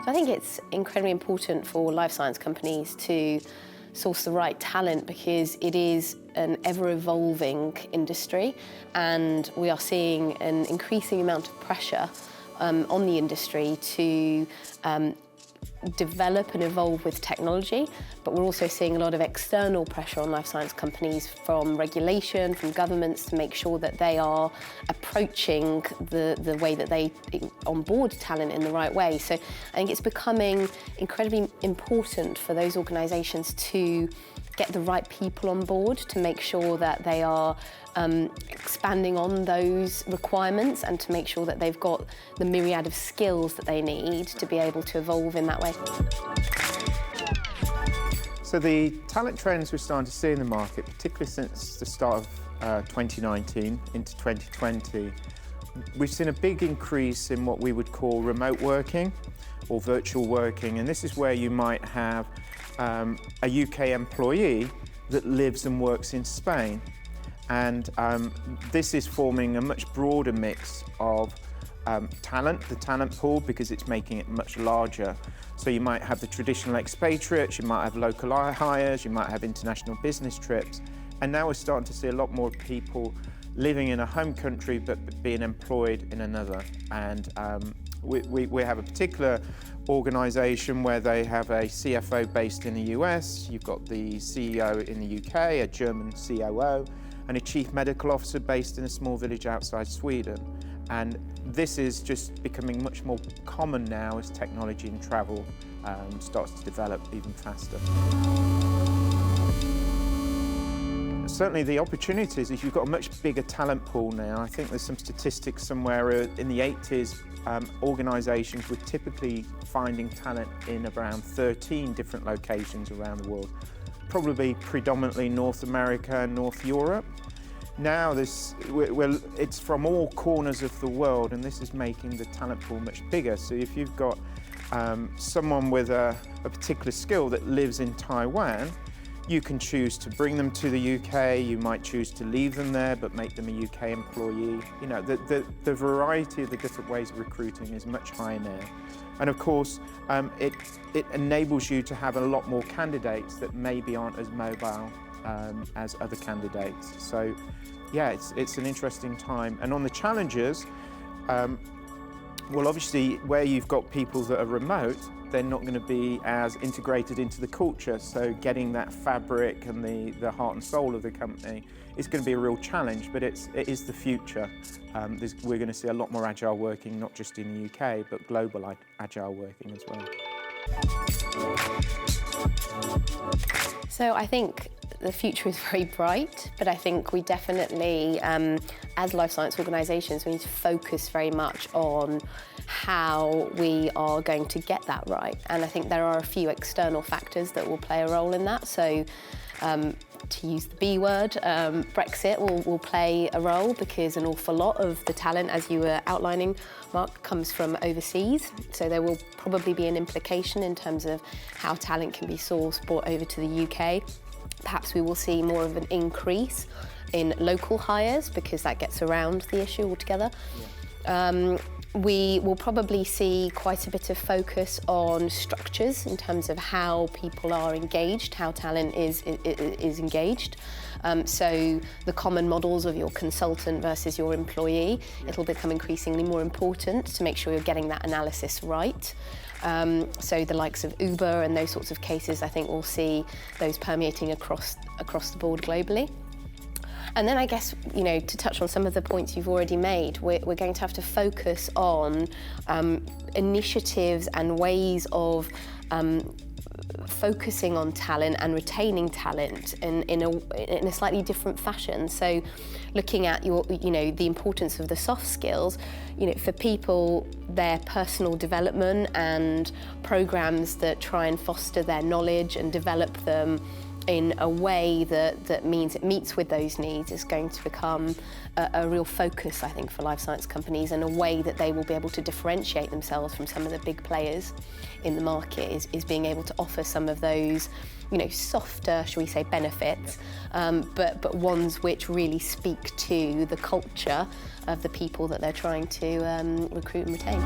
I think it's incredibly important for life science companies to source the right talent because it is an ever-evolving industry and we are seeing an increasing amount of pressure on the industry to develop and evolve with technology, but we're also seeing a lot of external pressure on life science companies from regulation, from governments to make sure that they are approaching the way that they onboard talent in the right way. So I think it's becoming incredibly important for those organisations to get the right people on board to make sure that they are expanding on those requirements and to make sure that they've got the myriad of skills that they need to be able to evolve in that way. So the talent trends we're starting to see in the market, particularly since the start of 2019 into 2020, we've seen a big increase in what we would call remote working or virtual working, and this is where you might have a UK employee that lives and works in Spain. And this is forming a much broader mix of talent, the talent pool, because it's making it much larger. So you might have the traditional expatriates, you might have local hires, you might have international business trips. And now we're starting to see a lot more people living in a home country but being employed in another. And we have a particular organisation where they have a CFO based in the US, you've got the CEO in the UK, a German COO, and a chief medical officer based in a small village outside Sweden. And this is just becoming much more common now as technology and travel starts to develop even faster. Certainly the opportunities is you've got a much bigger talent pool now. I think there's some statistics somewhere in the 80s, organisations were typically finding talent in around 13 different locations around the world, probably predominantly North America and North Europe. Now it's from all corners of the world, and this is making the talent pool much bigger. So if you've got someone with a particular skill that lives in Taiwan, you can choose to bring them to the UK, you might choose to leave them there but make them a UK employee. You know, the variety of the different ways of recruiting is much higher now. And of course, it enables you to have a lot more candidates that maybe aren't as mobile as other candidates. So yeah, it's an interesting time. And on the challenges, well, obviously where you've got people that are remote, they're not going to be as integrated into the culture. So getting that fabric and the heart and soul of the company is going to be a real challenge, but it is the future. We're going to see a lot more agile working, not just in the UK, but global agile working as well. So I think the future is very bright, but I think we definitely, as life science organisations, we need to focus very much on how we are going to get that right. And I think there are a few external factors that will play a role in that. So to use the B word, Brexit will play a role because an awful lot of the talent, as you were outlining, Mark, comes from overseas. So there will probably be an implication in terms of how talent can be sourced, brought over to the UK. Perhaps we will see more of an increase in local hires because that gets around the issue altogether. Yeah. We will probably see quite a bit of focus on structures in terms of how people are engaged, how talent is engaged. So the common models of your consultant versus your employee, it'll become increasingly more important to make sure you're getting that analysis right. So the likes of Uber and those sorts of cases, I think we'll see those permeating across the board globally. And then I guess, you know, to touch on some of the points you've already made, we're going to have to focus on initiatives and ways of focusing on talent and retaining talent in a slightly different fashion. So looking at the importance of the soft skills, for people, their personal development and programs that try and foster their knowledge and develop them in a way that means it meets with those needs is going to become a real focus, I think, for life science companies, and a way that they will be able to differentiate themselves from some of the big players in the market is being able to offer some of those you know, softer, shall we say, benefits, but ones which really speak to the culture of the people that they're trying to recruit and retain.